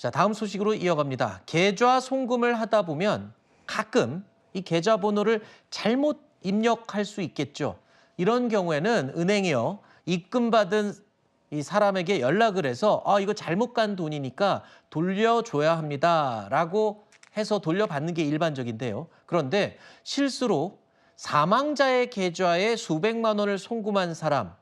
자, 다음 소식으로 이어갑니다. 계좌 송금을 하다 보면 가끔 이 계좌번호를 잘못 입력할 수 있겠죠. 이런 경우에는 은행이요, 입금받은 이 사람에게 연락을 해서 이거 잘못 간 돈이니까 돌려줘야 합니다라고 해서 돌려받는 게 일반적인데요. 그런데 실수로 사망자의 계좌에 수백만 원을 송금한 사람,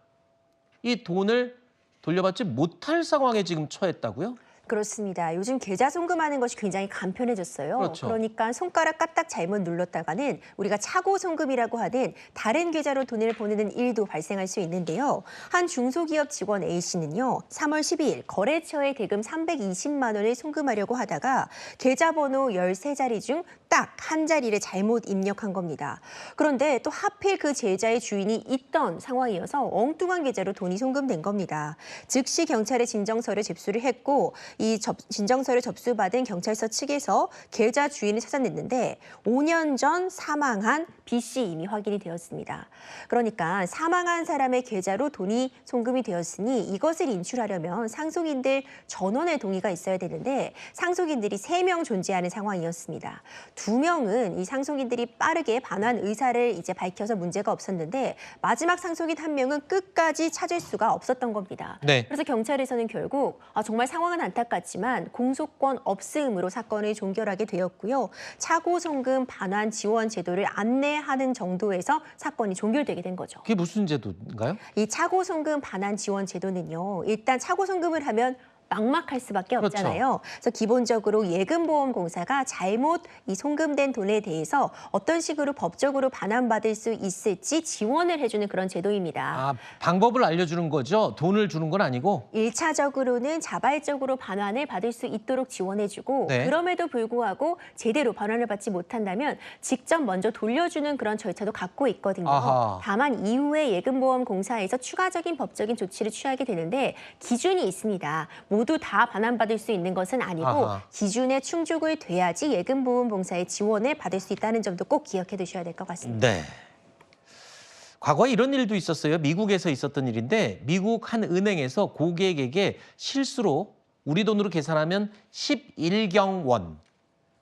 이 돈을 돌려받지 못할 상황에 지금 처했다고요? 그렇습니다. 요즘 계좌 송금하는 것이 굉장히 간편해졌어요. 그렇죠. 그러니까 손가락 까딱 잘못 눌렀다가는 우리가 차고 송금이라고 하는 다른 계좌로 돈을 보내는 일도 발생할 수 있는데요. 한 중소기업 직원 A씨는요, 3월 12일 거래처에 대금 320만 원을 송금하려고 하다가 계좌번호 13자리 중 딱 한 자리를 잘못 입력한 겁니다. 그런데 또 하필 그 계좌의 주인이 있던 상황이어서 엉뚱한 계좌로 돈이 송금된 겁니다. 즉시 경찰에 진정서를 접수를 했고, 이 진정서를 접수받은 경찰서 측에서 계좌 주인을 찾아냈는데 5년 전 사망한 B씨 이미 확인이 되었습니다. 그러니까 사망한 사람의 계좌로 돈이 송금이 되었으니 이것을 인출하려면 상속인들 전원의 동의가 있어야 되는데 상속인들이 3명 존재하는 상황이었습니다. 2명은 이 상속인들이 빠르게 반환 의사를 이제 밝혀서 문제가 없었는데 마지막 상속인 1명은 끝까지 찾을 수가 없었던 겁니다. 네. 그래서 경찰에서는 결국 정말 상황은 안타깝지만 공소권 없음으로 사건을 종결하게 되었고요. 차고 송금 반환 지원 제도를 안내하는 정도에서 사건이 종결되게 된 거죠. 그게 무슨 제도인가요? 이 차고 송금 반환 지원 제도는요, 일단 차고 송금을 하면 막막할 수밖에 없잖아요. 그래서 기본적으로 예금보험공사가 잘못 이 송금된 돈에 대해서 어떤 식으로 법적으로 반환받을 수 있을지 지원을 해주는 그런 제도입니다. 방법을 알려주는 거죠? 돈을 주는 건 아니고? 1차적으로는 자발적으로 반환을 받을 수 있도록 지원해주고, 네. 그럼에도 불구하고 제대로 반환을 받지 못한다면 직접 먼저 돌려주는 그런 절차도 갖고 있거든요. 아하. 다만 이후에 예금보험공사에서 추가적인 법적인 조치를 취하게 되는데 기준이 있습니다. 모두 다 반환받을 수 있는 것은 아니고 아하. 기준에 충족이 돼야지 예금보험공사의 지원을 받을 수 있다는 점도 꼭 기억해 두셔야 될 것 같습니다. 네. 과거에 이런 일도 있었어요. 미국에서 있었던 일인데 미국 한 은행에서 고객에게 실수로 우리 돈으로 계산하면 11경 원,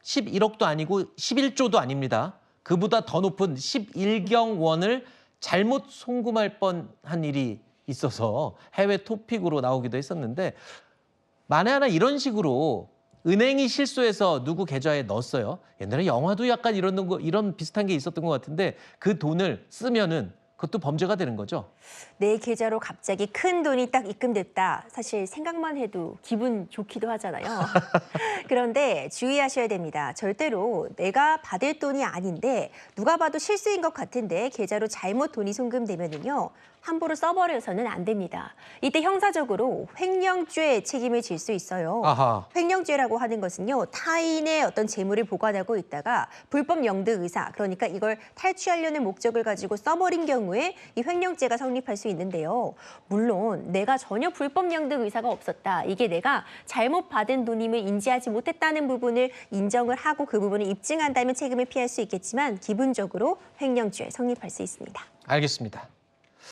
11억도 아니고 11조도 아닙니다. 그보다 더 높은 11경 원을 잘못 송금할 뻔한 일이 있어서 해외 토픽으로 나오기도 했었는데, 만에 하나 이런 식으로 은행이 실수해서 누구 계좌에 넣었어요. 옛날에 영화도 약간 이런 비슷한 게 있었던 것 같은데 그 돈을 쓰면은 그것도 범죄가 되는 거죠. 내 계좌로 갑자기 큰 돈이 딱 입금됐다. 사실 생각만 해도 기분 좋기도 하잖아요. 그런데 주의하셔야 됩니다. 절대로 내가 받을 돈이 아닌데 누가 봐도 실수인 것 같은데 계좌로 잘못 돈이 송금되면은요, 함부로 써버려서는 안 됩니다. 이때 형사적으로 횡령죄 책임을 질 수 있어요. 아하. 횡령죄라고 하는 것은요, 타인의 어떤 재물을 보관하고 있다가 불법 영득 의사, 그러니까 이걸 탈취하려는 목적을 가지고 써버린 경우에 이 횡령죄가 성립할 수 있는데요. 물론 내가 전혀 불법 영득 의사가 없었다, 이게 내가 잘못 받은 돈임을 인지하지 못했다는 부분을 인정을 하고 그 부분을 입증한다면 책임을 피할 수 있겠지만 기본적으로 횡령죄 성립할 수 있습니다. 알겠습니다.